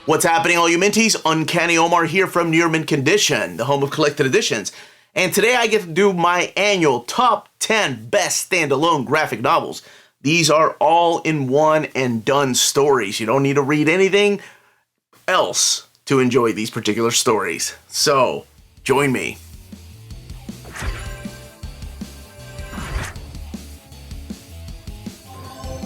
What's happening, all you Minties? Uncanny Omar here from Near Mint Condition, the home of collected editions. And today I get to do my annual top 10 best standalone graphic novels. These are all in one and done stories. You don't need to read anything else to enjoy these particular stories. So, join me.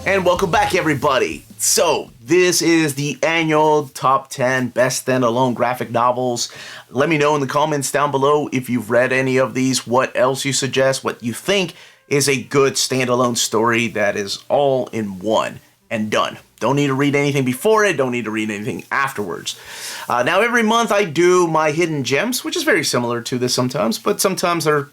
And welcome back, everybody. So, this is the annual top 10 best standalone graphic novels. Let me know in the comments down below if you've read any of these, what else you suggest, what you think is a good standalone story that is all in one and done. Don't need to read anything before it, don't need to read anything afterwards. Now, every month I do my hidden gems, which is very similar to this sometimes, but sometimes they're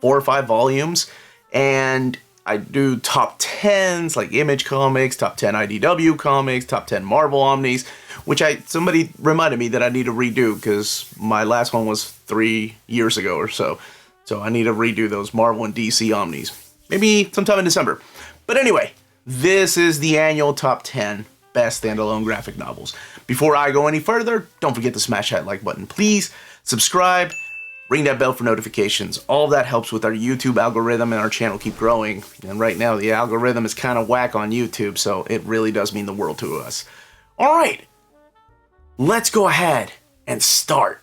4 or 5 volumes, and I do top 10s like Image comics, top 10 IDW comics, top 10 Marvel Omnis, which somebody reminded me that I need to redo because my last one was 3 years ago or so. So I need to redo those Marvel and DC Omnis. Maybe sometime in December. But anyway, this is the annual top 10 best standalone graphic novels. Before I go any further, don't forget to smash that like button, please. Subscribe. Ring that bell for notifications. All of that helps with our YouTube algorithm and our channel keep growing. And right now, the algorithm is kind of whack on YouTube, so it really does mean the world to us. All right, let's go ahead and start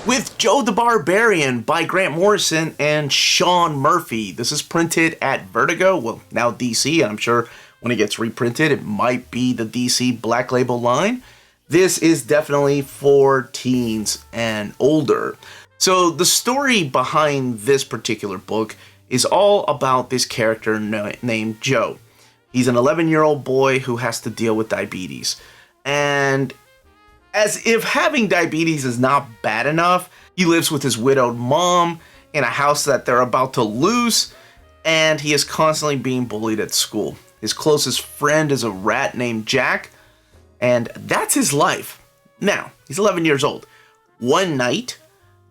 with Joe the Barbarian by Grant Morrison and Sean Murphy. This is printed at Vertigo, well, now DC, and I'm sure when it gets reprinted, it might be the DC Black Label line. This is definitely for teens and older. So the story behind this particular book is all about this character named Joe. He's an 11-year-old boy who has to deal with diabetes. And as if having diabetes is not bad enough, he lives with his widowed mom in a house that they're about to lose, and he is constantly being bullied at school. His closest friend is a rat named Jack, and that's his life. Now, he's 11 years old. One night,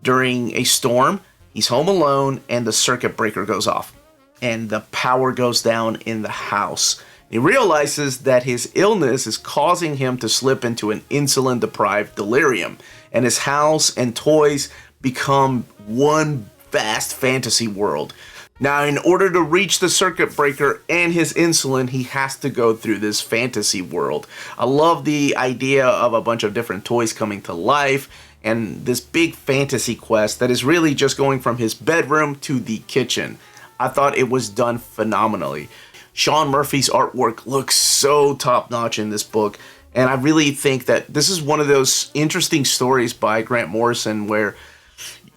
during a storm, he's home alone and the circuit breaker goes off. And the power goes down in the house. He realizes that his illness is causing him to slip into an insulin-deprived delirium. And his house and toys become one vast fantasy world. Now, in order to reach the circuit breaker and his insulin, he has to go through this fantasy world. I love the idea of a bunch of different toys coming to life and this big fantasy quest that is really just going from his bedroom to the kitchen. I thought it was done phenomenally. Sean Murphy's artwork looks so top-notch in this book, and I really think that this is one of those interesting stories by Grant Morrison where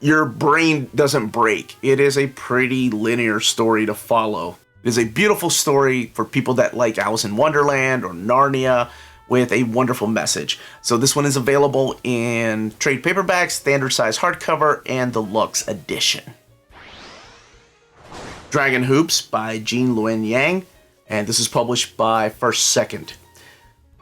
your brain doesn't break. It is a pretty linear story to follow. It is a beautiful story for people that like Alice in Wonderland or Narnia with a wonderful message. So this one is available in trade paperback, standard size hardcover, and deluxe edition. Dragon Hoops by Jean Luen Yang, and this is published by First Second.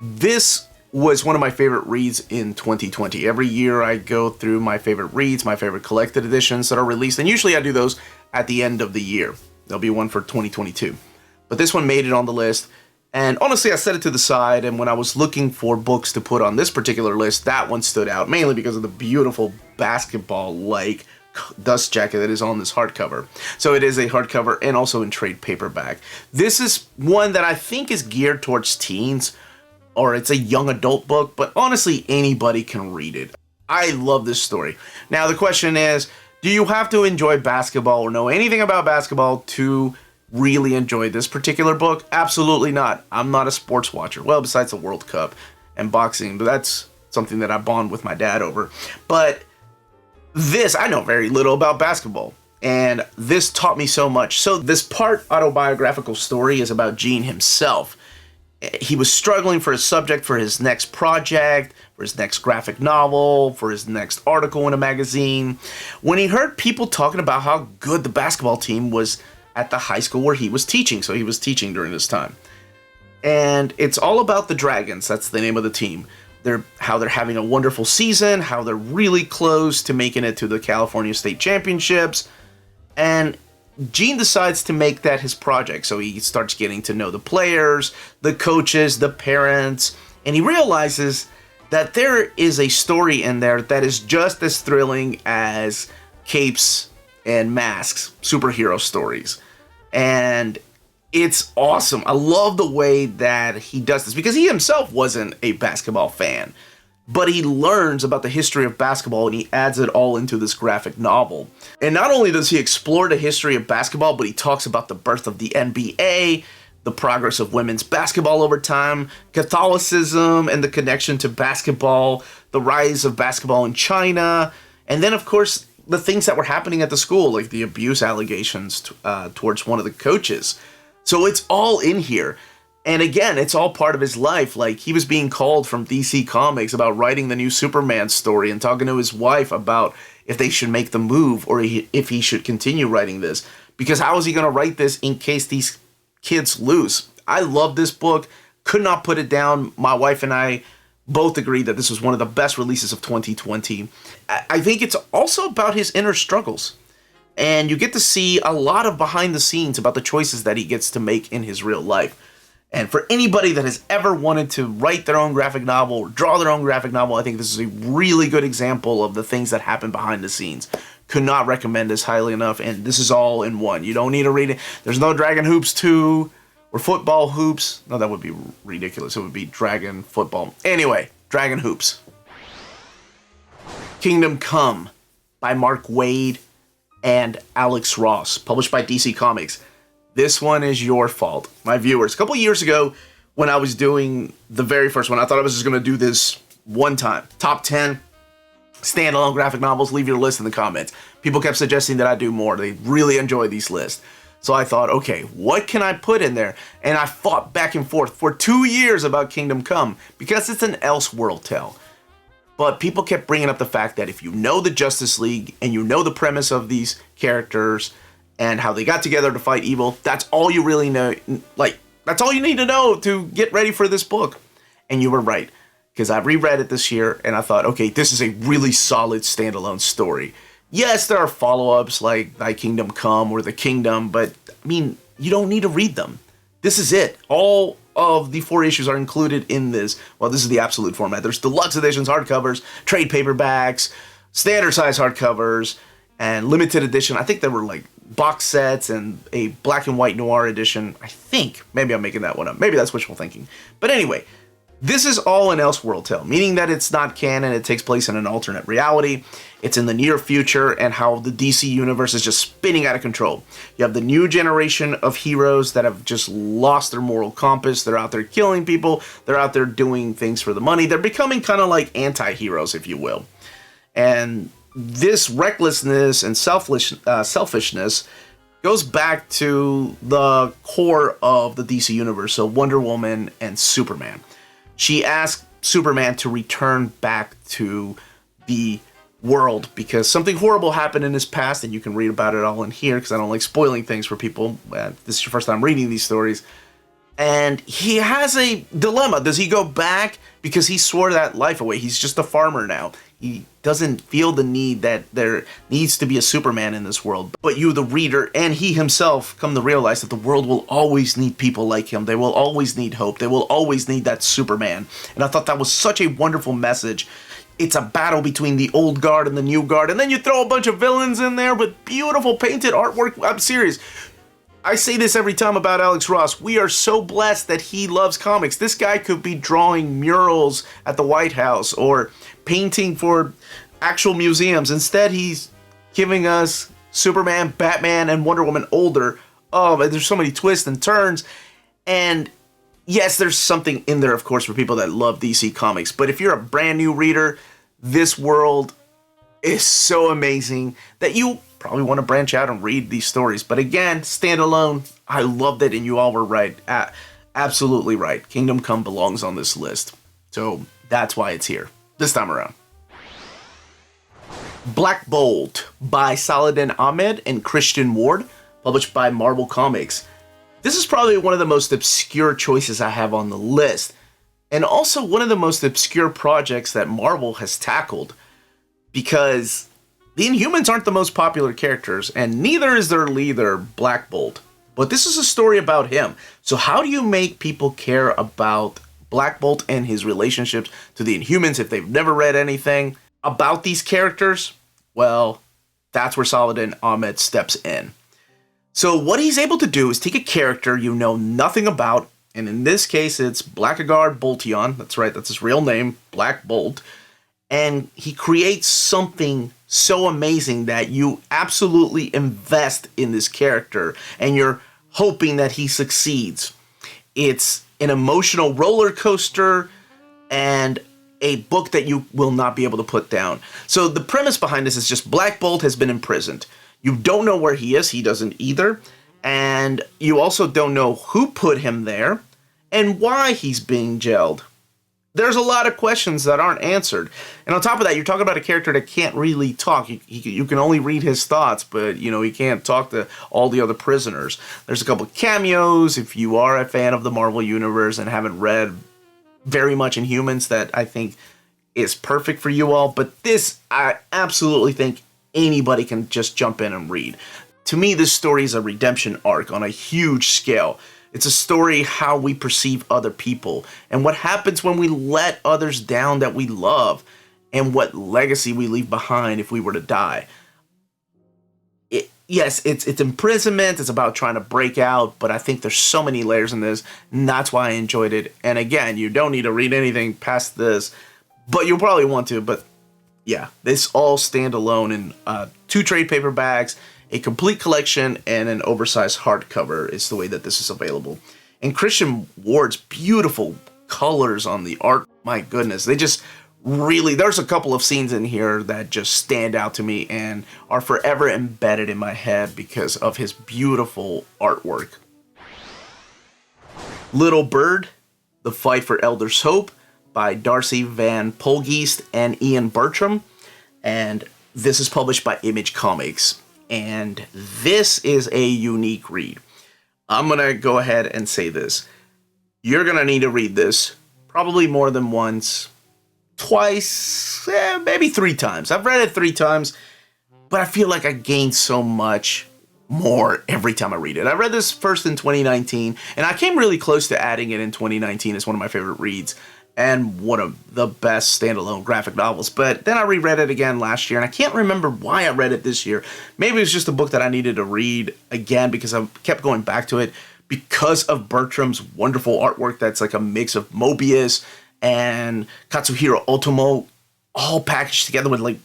This was one of my favorite reads in 2020. Every year I go through my favorite reads, my favorite collected editions that are released, and usually I do those at the end of the year. There'll be one for 2022. But this one made it on the list, and honestly I set it to the side, and when I was looking for books to put on this particular list, that one stood out, mainly because of the beautiful basketball-like dust jacket that is on this hardcover. So it is a hardcover and also in trade paperback. This is one that I think is geared towards teens, or it's a young adult book, but honestly, anybody can read it. I love this story. Now, the question is, do you have to enjoy basketball or know anything about basketball to really enjoy this particular book? Absolutely not. I'm not a sports watcher. Well, besides the World Cup and boxing, but that's something that I bond with my dad over. But this, I know very little about basketball, and this taught me so much. So this part autobiographical story is about Gene himself. He was struggling for a subject for his next project, for his next graphic novel, for his next article in a magazine, when he heard people talking about how good the basketball team was at the high school where he was teaching. So he was teaching during this time. And it's all about the Dragons. That's the name of the team. How they're having a wonderful season, how they're really close to making it to the California State Championships. And Gene decides to make that his project. So he starts getting to know the players, the coaches, the parents, And he realizes that there is a story in there that is just as thrilling as capes and masks, superhero stories. And it's awesome. I love the way that he does this because he himself wasn't a basketball fan, but he learns about the history of basketball and he adds it all into this graphic novel. And not only does he explore the history of basketball, but he talks about the birth of the NBA, the progress of women's basketball over time, Catholicism and the connection to basketball, the rise of basketball in China, and then, of course, the things that were happening at the school, like the abuse allegations towards one of the coaches. So it's all in here. And again, it's all part of his life. Like, he was being called from DC Comics about writing the new Superman story and talking to his wife about if they should make the move or if he should continue writing this. Because how is he going to write this in case these kids lose? I love this book. Could not put it down. My wife and I both agree that this was one of the best releases of 2020. I think it's also about his inner struggles. And you get to see a lot of behind the scenes about the choices that he gets to make in his real life. And for anybody that has ever wanted to write their own graphic novel or draw their own graphic novel, I think this is a really good example of the things that happen behind the scenes. Could not recommend this highly enough, and this is all in one. You don't need to read it. There's no Dragon Hoops 2 or Football Hoops. No, that would be ridiculous. It would be Dragon Football. Anyway, Dragon Hoops. Kingdom Come by Mark Waid and Alex Ross, published by DC Comics. This one is your fault, my viewers. A couple years ago, when I was doing the very first one, I thought I was just going to do this one time. Top 10 standalone graphic novels. Leave your list in the comments. People kept suggesting that I do more. They really enjoy these lists. So I thought, okay, what can I put in there? And I fought back and forth for 2 years about Kingdom Come because it's an Elseworld tale. But people kept bringing up the fact that if you know the Justice League and you know the premise of these characters and how they got together to fight evil, that's all you really know. Like, that's all you need to know to get ready for this book. And you were right, because I reread it this year and I thought, okay, this is a really solid standalone story. Yes, there are follow-ups like Thy Kingdom Come or The Kingdom, but I mean, you don't need to read them. This is it. All of the 4 issues are included in this. Well, this is the absolute format. There's deluxe editions, hardcovers, trade paperbacks, standard size hardcovers, and limited edition. I think there were like box sets and a black and white noir edition. I think. Maybe I'm making that one up. Maybe that's wishful thinking. But anyway, this is all an Elseworld tale, meaning that it's not canon. It takes place in an alternate reality. It's in the near future, and how the DC universe is just spinning out of control. You have the new generation of heroes that have just lost their moral compass. They're out there killing people. They're out there doing things for the money. They're becoming kind of like anti-heroes, if you will. And this recklessness and selfishness goes back to the core of the DC universe, so Wonder Woman and Superman. She asked Superman to return back to the world because something horrible happened in his past, and you can read about it all in here because I don't like spoiling things for people. This is your first time reading these stories. And he has a dilemma. Does he go back because he swore that life away? He's just a farmer now. He doesn't feel the need that there needs to be a Superman in this world. But you, the reader, and he himself come to realize that the world will always need people like him. They will always need hope. They will always need that Superman. And I thought that was such a wonderful message. It's a battle between the old guard and the new guard. And then you throw a bunch of villains in there with beautiful painted artwork. I'm serious. I say this every time about Alex Ross. We are so blessed that he loves comics. This guy could be drawing murals at the White House or painting for actual museums. Instead, he's giving us Superman, Batman, and Wonder Woman older. Oh, there's so many twists and turns. And yes, there's something in there, of course, for people that love DC Comics. But if you're a brand new reader, this world is so amazing that you probably want to branch out and read these stories. But again, standalone, I loved it, and you all were right. Absolutely right. Kingdom Come belongs on this list. So that's why it's here this time around. Black Bolt by Saladin Ahmed and Christian Ward, published by Marvel Comics. This is probably one of the most obscure choices I have on the list, and also one of the most obscure projects that Marvel has tackled, because the Inhumans aren't the most popular characters, and neither is their leader, Black Bolt. But this is a story about him. So how do you make people care about Black Bolt and his relationships to the Inhumans. If they've never read anything about these characters, well, that's where Saladin Ahmed steps in. So what he's able to do is take a character you know nothing about, and in this case, it's Blackguard Boltion. That's right, that's his real name, Black Bolt. And he creates something so amazing that you absolutely invest in this character, and you're hoping that he succeeds. It's an emotional roller coaster and a book that you will not be able to put down. So the premise behind this is just Black Bolt has been imprisoned. You don't know where he is. He doesn't either. And you also don't know who put him there and why he's being jailed. There's a lot of questions that aren't answered. And on top of that, you're talking about a character that can't really talk. You can only read his thoughts, but, you know, he can't talk to all the other prisoners. There's a couple of cameos. If you are a fan of the Marvel Universe and haven't read very much Inhumans, that I think is perfect for you all. But this, I absolutely think anybody can just jump in and read. To me, this story is a redemption arc on a huge scale. It's a story how we perceive other people and what happens when we let others down that we love and what legacy we leave behind if we were to die. Yes, it's imprisonment. It's about trying to break out, but I think there's so many layers in this, and that's why I enjoyed it. And again, you don't need to read anything past this, but you'll probably want to. But yeah, this all standalone in 2 trade paperbacks, a complete collection, and an oversized hardcover is the way that this is available. And Christian Ward's beautiful colors on the art, my goodness, they just really, there's a couple of scenes in here that just stand out to me and are forever embedded in my head because of his beautiful artwork. Little Bird, The Fight for Elder's Hope by Darcy Van Poelgeest and Ian Bertram. And this is published by Image Comics. And this is a unique read. I'm going to go ahead and say this. You're going to need to read this probably more than once, twice, maybe 3 times. I've read it 3 times, but I feel like I gained so much more every time I read it. I read this first in 2019, and I came really close to adding it in 2019 as one of my favorite reads and one of the best standalone graphic novels. But then I reread it again last year, and I can't remember why I read it this year. Maybe it was just a book that I needed to read again because I kept going back to it because of Bertram's wonderful artwork that's like a mix of Mobius and Katsuhiro Otomo all packaged together with like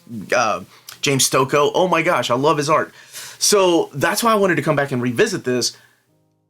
James Stokoe. Oh my gosh, I love his art. So that's why I wanted to come back and revisit this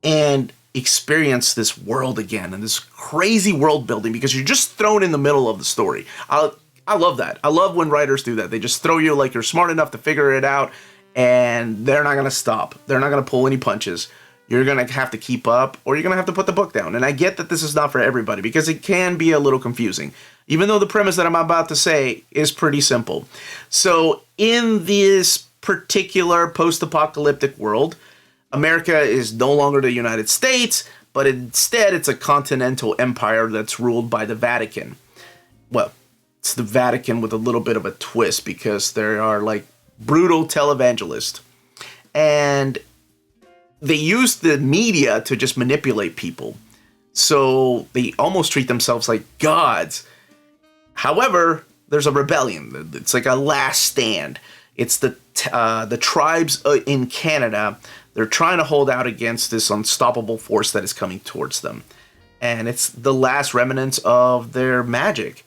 and experience this world again and this crazy world building because you're just thrown in the middle of the story. I love that. I love when writers do that. They just throw you like you're smart enough to figure it out and they're not going to stop. They're not going to pull any punches. You're going to have to keep up or you're going to have to put the book down. And I get that this is not for everybody because it can be a little confusing, even though the premise that I'm about to say is pretty simple. So in this particular post-apocalyptic world, America is no longer the United States, but instead it's a continental empire that's ruled by the Vatican. Well, it's the Vatican with a little bit of a twist because there are like brutal televangelists. And they use the media to just manipulate people. So they almost treat themselves like gods. However, there's a rebellion. It's like a last stand. It's the tribes in Canada. They're trying to hold out against this unstoppable force that is coming towards them. And it's the last remnants of their magic.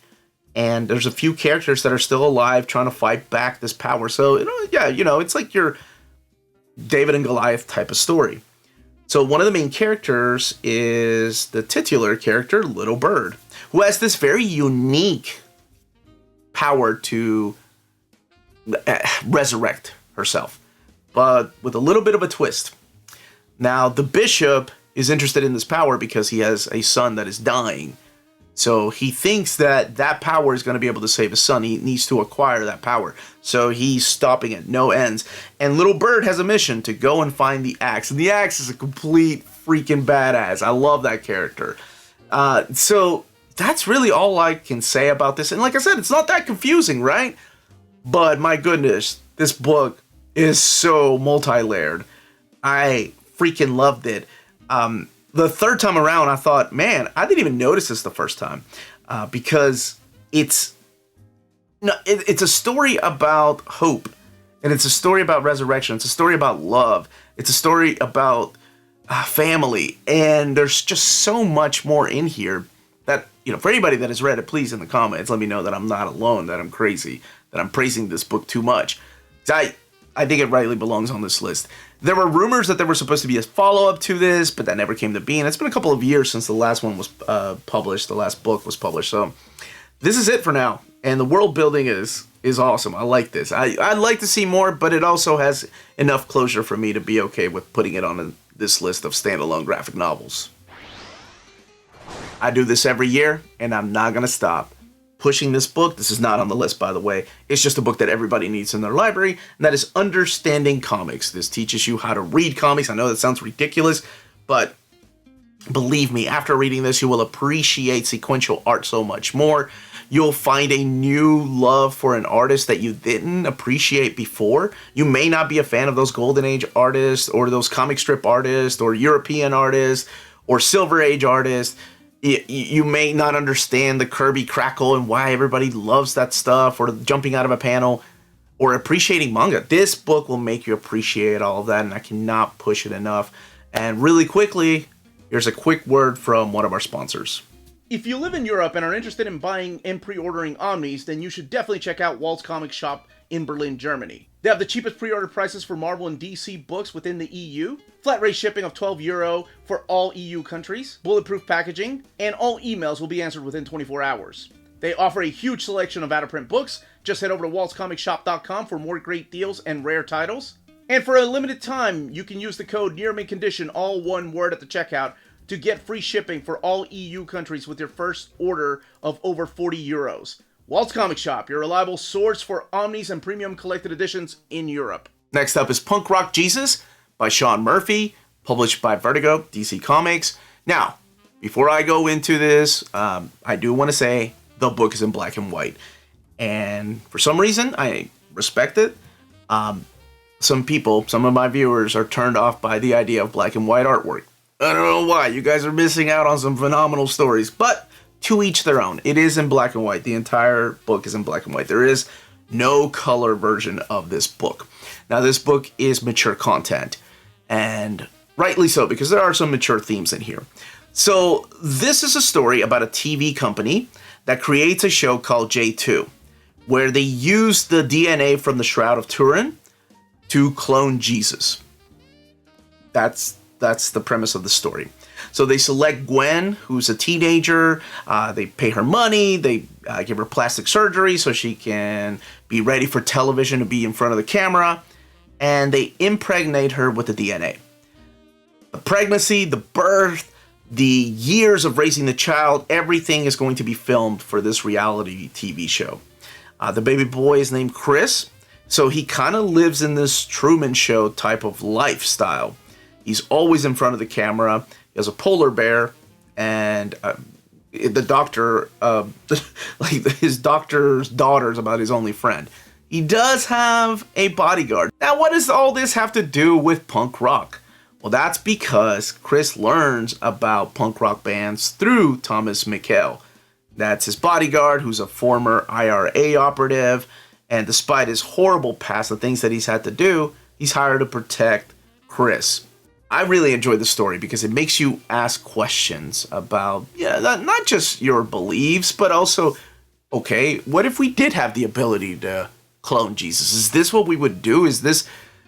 And there's a few characters that are still alive trying to fight back this power. So, it's like your David and Goliath type of story. So one of the main characters is the titular character, Little Bird, who has this very unique power to resurrect herself, but with a little bit of a twist. Now, the bishop is interested in this power because he has a son that is dying. So he thinks that that power is going to be able to save his son. He needs to acquire that power. So he's stopping at no ends. And Little Bird has a mission to go and find the axe. And the axe is a complete freaking badass. I love that character. So that's really all I can say about this. And like I said, it's not that confusing, right? But my goodness, this book is so multi-layered. I freaking loved it. the third time around, I thought, man, I didn't even notice this the first time, because it's a story about hope, and it's a story about resurrection. It's a story about love. It's a story about family, and there's just so much more in here that, for anybody that has read it, please in the comments let me know that I'm not alone, that I'm crazy, that I'm praising this book too much. I think it rightly belongs on this list. There were rumors that there was supposed to be a follow-up to this, but that never came to be, and it's been a couple of years since the last one was published, the last book was published, so this is it for now, and the world building is awesome. I like this. I'd like to see more, but it also has enough closure for me to be okay with putting it on this list of standalone graphic novels. I do this every year, and I'm not going to stop pushing this book. This is not on the list, by the way. It's just a book that everybody needs in their library, and that is Understanding Comics. This teaches you how to read comics. I know that sounds ridiculous, but believe me, after reading this, you will appreciate sequential art so much more. You'll find a new love for an artist that you didn't appreciate before. You may not be a fan of those Golden Age artists, or those comic strip artists, or European artists, or Silver Age artists. You may not understand the Kirby crackle and why everybody loves that stuff, or jumping out of a panel, or appreciating manga. This book will make you appreciate all of that, and I cannot push it enough. And really quickly, here's a quick word from one of our sponsors. If you live in Europe and are interested in buying and pre-ordering Omnis, then you should definitely check out Walt's Comic Shop in Berlin, Germany. They have the cheapest pre-order prices for Marvel and DC books within the EU, flat rate shipping of €12 for all EU countries, bulletproof packaging, and all emails will be answered within 24 hours. They offer a huge selection of out-of-print books. Just head over to waltzcomicshop.com for more great deals and rare titles. And for a limited time, you can use the code NEARMINTCONDITION, all one word at the checkout, to get free shipping for all EU countries with your first order of over €40. Walt's Comic Shop, your reliable source for Omnis and premium collected editions in Europe. Next up is Punk Rock Jesus by Sean Murphy, published by Vertigo, DC Comics. Now, before I go into this, I do want to say the book is in black and white. And for some reason, I respect it. Some people, some of my viewers, are turned off by the idea of black and white artwork. I don't know why. You guys are missing out on some phenomenal stories, but to each their own. It is in black and white. The entire book is in black and white. There is no color version of this book. Now, this book is mature content, and rightly so, because there are some mature themes in here. So this is a story about a TV company that creates a show called H.A.T.E, where they use the DNA from the Shroud of Turin to clone Jesus. That's the premise of the story. So they select Gwen, who's a teenager. They pay her money. They give her plastic surgery so she can be ready for television, to be in front of the camera. And they impregnate her with the DNA. The pregnancy, the birth, the years of raising the child, everything is going to be filmed for this reality TV show. The baby boy is named Chris. So he kind of lives in this Truman Show type of lifestyle. He's always in front of the camera. He has a polar bear, and the doctor, his doctor's daughter is about his only friend. He does have a bodyguard. Now, what does all this have to do with punk rock? Well, that's because Chris learns about punk rock bands through Thomas McCloud. That's his bodyguard, who's a former IRA operative, and despite his horrible past, the things that he's had to do, he's hired to protect Chris. I really enjoy the story because it makes you ask questions about, not just your beliefs, but also, okay, what if we did have the ability to clone Jesus? Is this what we would do? Is this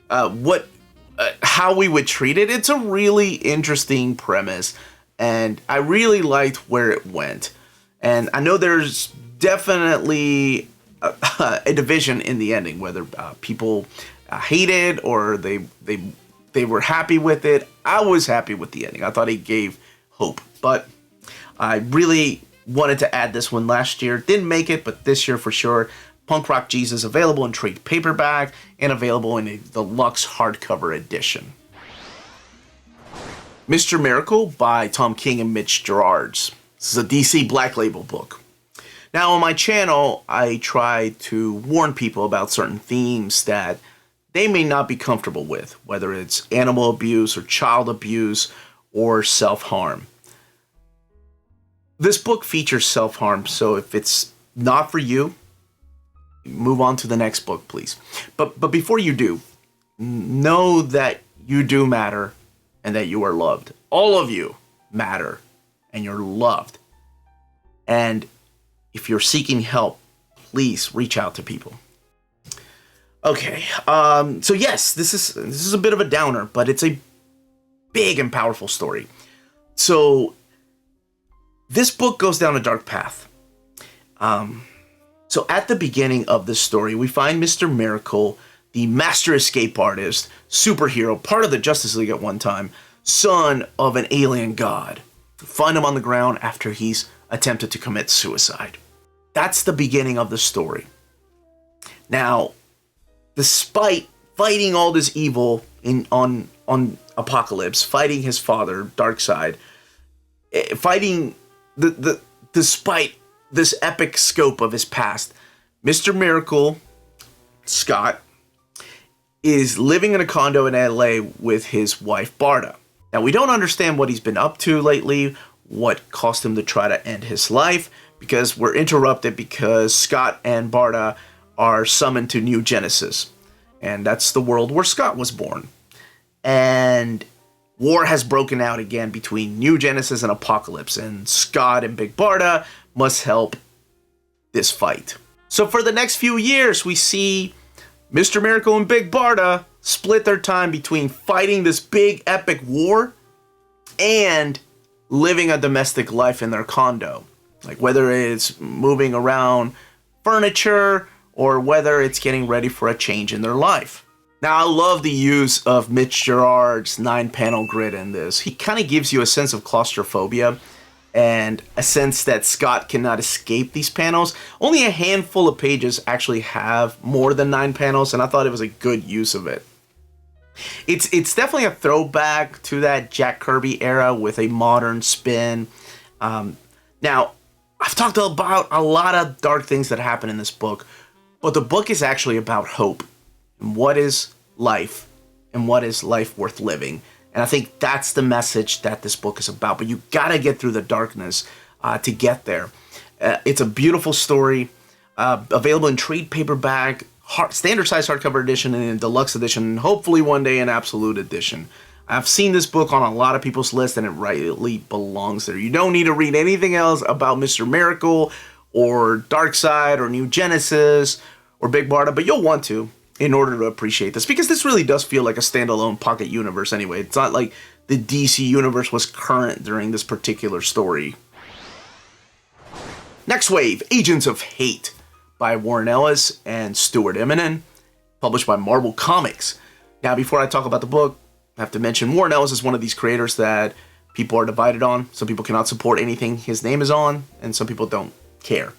how we would treat it? It's a really interesting premise, and I really liked where it went. And I know there's definitely a division in the ending, whether people hate it or they were happy with it. I was happy with the ending. I thought it gave hope. But I really wanted to add this one last year. Didn't make it, but this year for sure. Punk Rock Jesus available in trade paperback and available in a deluxe hardcover edition. Mr. Miracle by Tom King and Mitch Gerads. This is a DC Black Label book. Now on my channel, I try to warn people about certain themes that they may not be comfortable with, whether it's animal abuse or child abuse or self-harm. This book features self-harm, so if it's not for you, move on to the next book, please. But before you do, know that you do matter and that you are loved. All of you matter and you're loved. And if you're seeking help, please reach out to people. Okay, so yes, this is a bit of a downer, but it's a big and powerful story. So this book goes down a dark path. So at the beginning of this story, we find Mr. Miracle, the master escape artist, superhero, part of the Justice League at one time, son of an alien god. Find him on the ground after he's attempted to commit suicide. That's the beginning of the story. Now, despite fighting all this evil on Apocalypse, fighting his father, Darkseid, despite this epic scope of his past, Mr. Miracle, Scott, is living in a condo in LA with his wife, Barda. Now, we don't understand what he's been up to lately, what caused him to try to end his life, because we're interrupted because Scott and Barda are summoned to New Genesis. And that's the world where Scott was born. And war has broken out again between New Genesis and Apocalypse, and Scott and Big Barda must help this fight. So for the next few years, we see Mr. Miracle and Big Barda split their time between fighting this big epic war and living a domestic life in their condo. Like whether it's moving around furniture or whether it's getting ready for a change in their life. Now, I love the use of Mitch Gerads' 9-panel grid in this. He kind of gives you a sense of claustrophobia and a sense that Scott cannot escape these panels. Only a handful of pages actually have more than 9 panels, and I thought it was a good use of it. It's definitely a throwback to that Jack Kirby era with a modern spin. Now, I've talked about a lot of dark things that happen in this book, but the book is actually about hope. And what is life? And what is life worth living? And I think that's the message that this book is about. But you gotta get through the darkness to get there. It's a beautiful story, available in trade paperback, standard size hardcover edition, and in deluxe edition, and hopefully one day an absolute edition. I've seen this book on a lot of people's list, and it rightly belongs there. You don't need to read anything else about Mr. Miracle or Darkseid or New Genesis or Big Barda, but you'll want to in order to appreciate this, because this really does feel like a standalone pocket universe anyway. It's not like the DC universe was current during this particular story. Nextwave, Agents of H.A.T.E by Warren Ellis and Stuart Immonen, published by Marvel Comics. Now, before I talk about the book, I have to mention Warren Ellis is one of these creators that people are divided on. Some people cannot support anything his name is on, and some people don't care.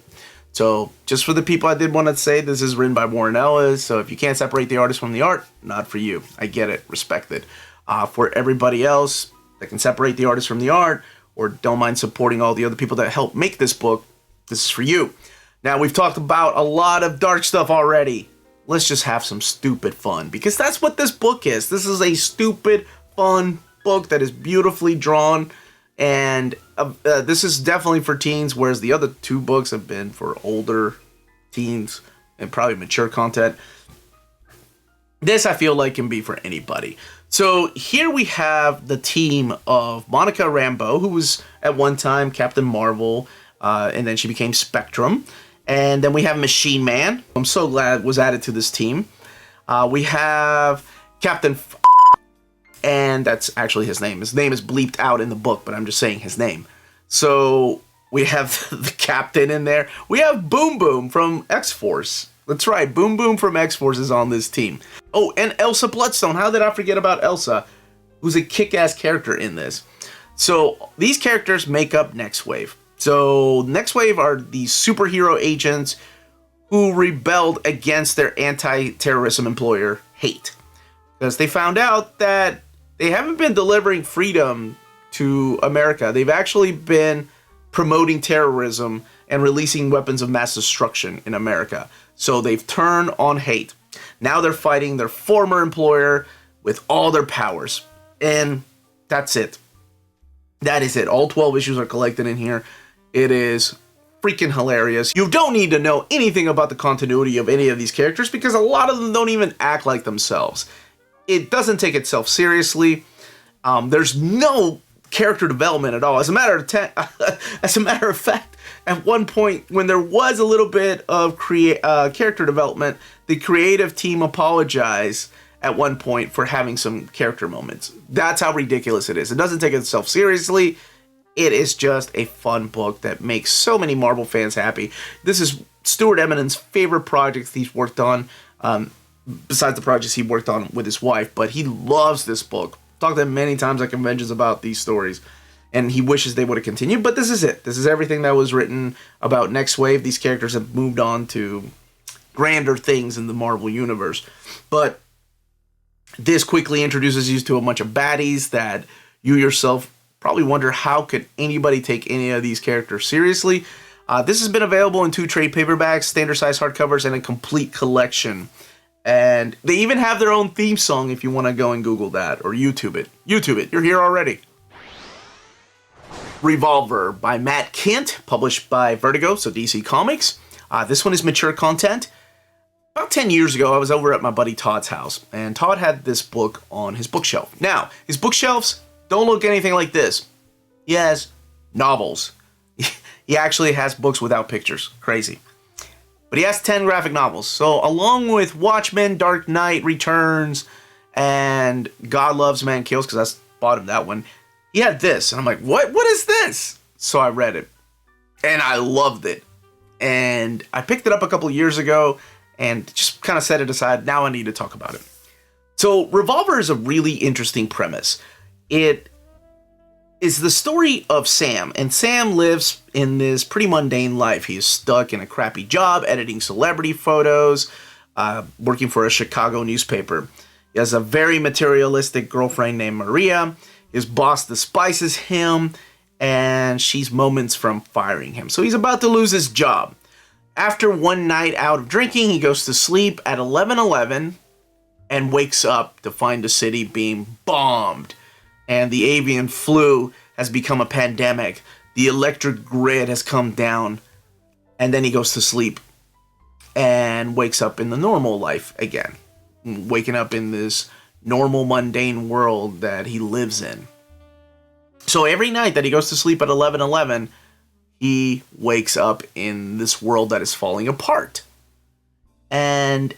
So just for the people I did want to say, this is written by Warren Ellis, so if you can't separate the artist from the art, not for you. I get it, respect it. For everybody else that can separate the artist from the art, or don't mind supporting all the other people that helped make this book, this is for you. Now, we've talked about a lot of dark stuff already. Let's just have some stupid fun, because that's what this book is. This is a stupid, fun book that is beautifully drawn, and this is definitely for teens, whereas the other 2 books have been for older teens and probably mature content. This, I feel like, can be for anybody. So here we have the team of Monica Rambeau, who was at one time Captain Marvel, and then she became Spectrum. And then we have Machine Man. I'm so glad was added to this team. We have Captain and that's actually his name. His name is bleeped out in the book, but I'm just saying his name. So we have the Captain in there. We have Boom Boom from X-Force. That's right, Boom Boom from X-Force is on this team. Oh, and Elsa Bloodstone. How did I forget about Elsa, who's a kick-ass character in this? So these characters make up Nextwave. So Nextwave are these superhero agents who rebelled against their anti-terrorism employer, H.A.T.E, because they found out that they haven't been delivering freedom to America. They've actually been promoting terrorism and releasing weapons of mass destruction in America. So they've turned on H.A.T.E. Now they're fighting their former employer with all their powers. And that's it. That is it. All 12 issues are collected in here. It is freaking hilarious. You don't need to know anything about the continuity of any of these characters because a lot of them don't even act like themselves. It doesn't take itself seriously. There's no character development at all. As a matter of fact, at one point when there was a little bit of character development, the creative team apologized at one point for having some character moments. That's how ridiculous it is. It doesn't take itself seriously. It is just a fun book that makes so many Marvel fans happy. This is Stuart Immonen's favorite project he's worked on, besides the projects he worked on with his wife, but he loves this book. Talked to him many times at conventions about these stories, and he wishes they would have continued, but this is it. This is everything that was written about Nextwave. These characters have moved on to grander things in the Marvel Universe, but this quickly introduces you to a bunch of baddies that you yourself probably wonder how could anybody take any of these characters seriously. This has been available in 2 trade paperbacks, standard size hardcovers, and a complete collection. And they even have their own theme song if you want to go and Google that or YouTube it. YouTube it. You're here already. Revolver by Matt Kindt, published by Vertigo, so DC Comics. This one is mature content. About 10 years ago, I was over at my buddy Todd's house, and Todd had this book on his bookshelf. Now, his bookshelves don't look anything like this. He has novels. He actually has books without pictures. Crazy. But he has 10 graphic novels. So along with Watchmen, Dark Knight Returns, and God Loves, Man Kills, because I bought him that one, he had this. And I'm like, what is this? So I read it. And I loved it. And I picked it up a couple of years ago and just kind of set it aside. Now I need to talk about it. So Revolver is a really interesting premise. It is the story of Sam, and Sam lives in this pretty mundane life. He is stuck in a crappy job, editing celebrity photos, working for a Chicago newspaper. He has a very materialistic girlfriend named Maria. His boss despises him, and she's moments from firing him. So he's about to lose his job. After one night out of drinking, he goes to sleep at 11:11 and wakes up to find the city being bombed. And the avian flu has become a pandemic. The electric grid has come down. And then he goes to sleep and wakes up in the normal life again. Waking up in this normal, mundane world that he lives in. So every night that he goes to sleep at 11:11, he wakes up in this world that is falling apart. And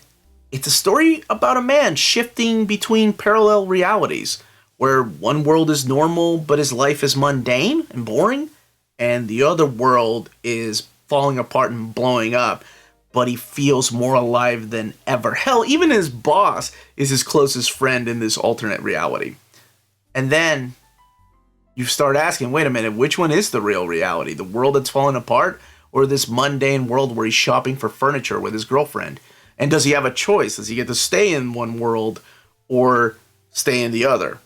it's a story about a man shifting between parallel realities, where one world is normal, but his life is mundane and boring, and the other world is falling apart and blowing up, but he feels more alive than ever. Hell, even his boss is his closest friend in this alternate reality. And then you start asking, wait a minute, which one is the real reality? The world that's falling apart, or this mundane world where he's shopping for furniture with his girlfriend? And does he have a choice? Does he get to stay in one world or stay in the other?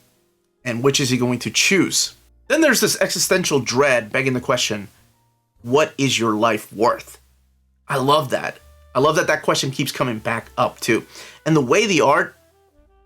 And which is he going to choose? Then there's this existential dread begging the question, what is your life worth? I love that. I love that that question keeps coming back up too. And the way the art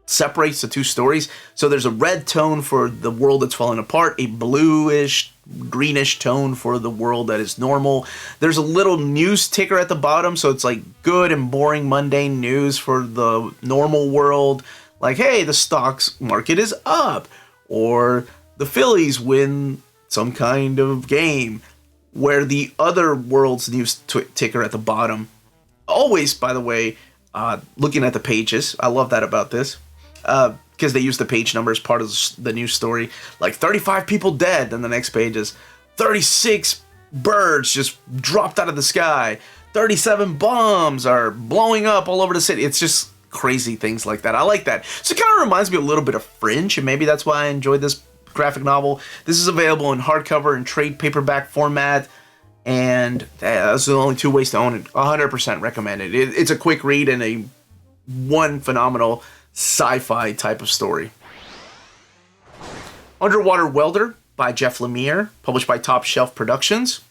separates the two stories, so there's a red tone for the world that's falling apart, a bluish, greenish tone for the world that is normal. There's a little news ticker at the bottom, so it's like good and boring, mundane news for the normal world. Like, hey, the stocks market is up, or the Phillies win some kind of game, where the other world's news ticker at the bottom. Always, by the way, looking at the pages. I love that about this, because they use the page number as part of the news story. Like 35 people dead, then the next page is 36 birds just dropped out of the sky. 37 bombs are blowing up all over the city. It's just crazy things like that. I like that. So it kind of reminds me a little bit of Fringe, and maybe that's why I enjoyed this graphic novel. This is available in hardcover and trade paperback format, and those are the only two ways to own it. 100% recommend it. It's a quick read and a one phenomenal sci-fi type of story. Underwater Welder by Jeff Lemire, published by Top Shelf Productions.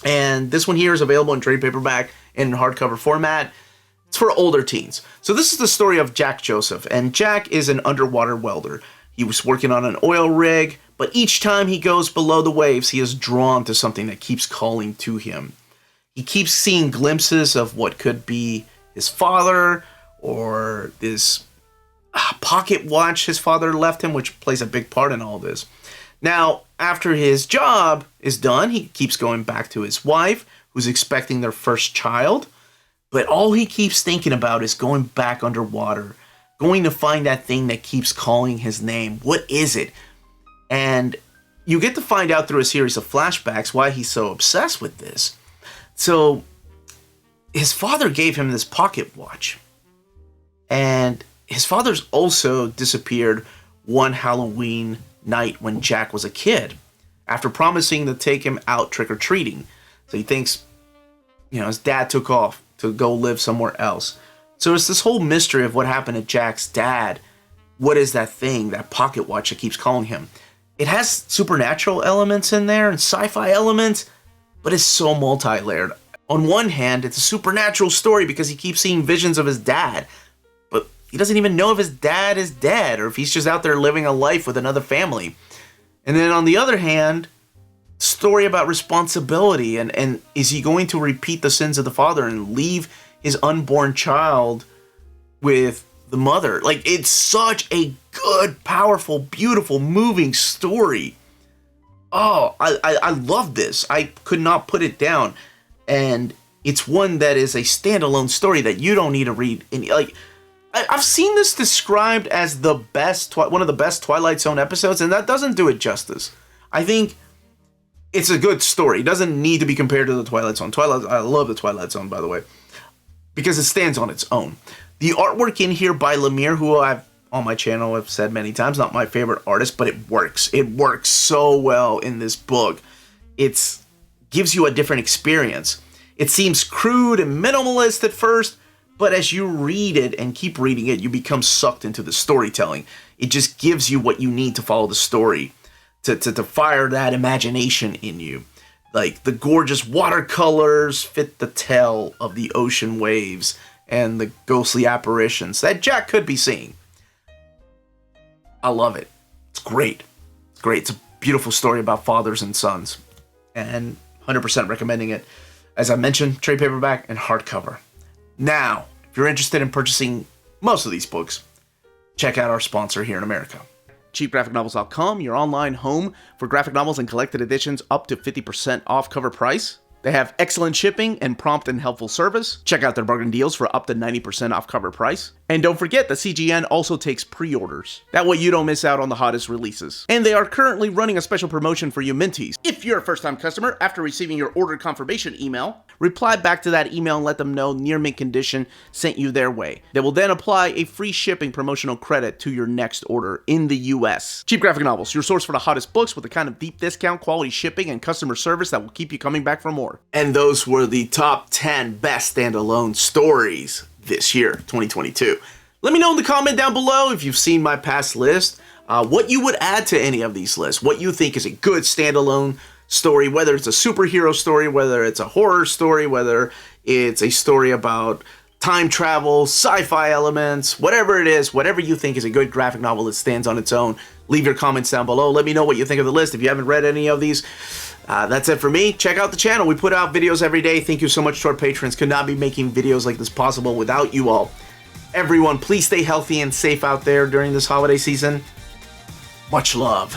And this one here is available in trade paperback and in hardcover format. It's for older teens. So this is the story of Jack Joseph, and Jack is an underwater welder. He was working on an oil rig, but each time he goes below the waves, he is drawn to something that keeps calling to him. He keeps seeing glimpses of what could be his father, or this pocket watch his father left him, which plays a big part in all this. Now, after his job is done, he keeps going back to his wife, who's expecting their first child. But all he keeps thinking about is going back underwater, going to find that thing that keeps calling his name. What is it? And you get to find out through a series of flashbacks why he's so obsessed with this. So, his father gave him this pocket watch. And his father's also disappeared one Halloween night when Jack was a kid, after promising to take him out trick-or-treating. So he thinks, his dad took off to go live somewhere else. So it's this whole mystery of what happened to Jack's dad. What is that thing, that pocket watch that keeps calling him? It has supernatural elements in there and sci-fi elements, but it's so multi-layered. On one hand, it's a supernatural story because he keeps seeing visions of his dad, but he doesn't even know if his dad is dead or if he's just out there living a life with another family. And then on the other hand, story about responsibility and is he going to repeat the sins of the father and leave his unborn child with the mother? Like, it's such a good, powerful, beautiful, moving story. Oh, I love this. I could not put it down. And it's one that is a standalone story that you don't need to read. I've seen this described as the best, one of the best Twilight Zone episodes, and that doesn't do it justice. I think it's a good story. It doesn't need to be compared to the Twilight Zone. I love the Twilight Zone, by the way, because it stands on its own. The artwork in here by Lemire, who I've on my channel have said many times, not my favorite artist, but it works. It works so well in this book. It gives you a different experience. It seems crude and minimalist at first, but as you read it and keep reading it, you become sucked into the storytelling. It just gives you what you need to follow the story, to fire that imagination in you. Like, the gorgeous watercolors fit the tale of the ocean waves and the ghostly apparitions that Jack could be seeing. I love it. It's great. It's great. It's a beautiful story about fathers and sons. And 100% recommending it. As I mentioned, trade paperback and hardcover. Now, if you're interested in purchasing most of these books, check out our sponsor here in America. CheapGraphicNovels.com, your online home for graphic novels and collected editions up to 50% off cover price. They have excellent shipping and prompt and helpful service. Check out their bargain deals for up to 90% off cover price. And don't forget that CGN also takes pre-orders. That way you don't miss out on the hottest releases. And they are currently running a special promotion for you Minties. If you're a first-time customer, after receiving your order confirmation email, reply back to that email and let them know near mint condition sent you their way. They will then apply a free shipping promotional credit to your next order in the US. Cheap Graphic Novels, your source for the hottest books with the kind of deep discount, quality shipping, and customer service that will keep you coming back for more. And those were the top 10 best standalone stories this year, 2022. Let me know in the comment down below if you've seen my past list, what you would add to any of these lists, what you think is a good standalone story, whether it's a superhero story, whether it's a horror story, whether it's a story about time travel, sci-fi elements, whatever it is, whatever you think is a good graphic novel that stands on its own. Leave your comments down below. Let me know what you think of the list. If you haven't read any of these, that's it for me. Check out the channel. We put out videos every day. Thank you so much to our patrons. Could not be making videos like this possible without you all. Everyone, please stay healthy and safe out there during this holiday season. Much love.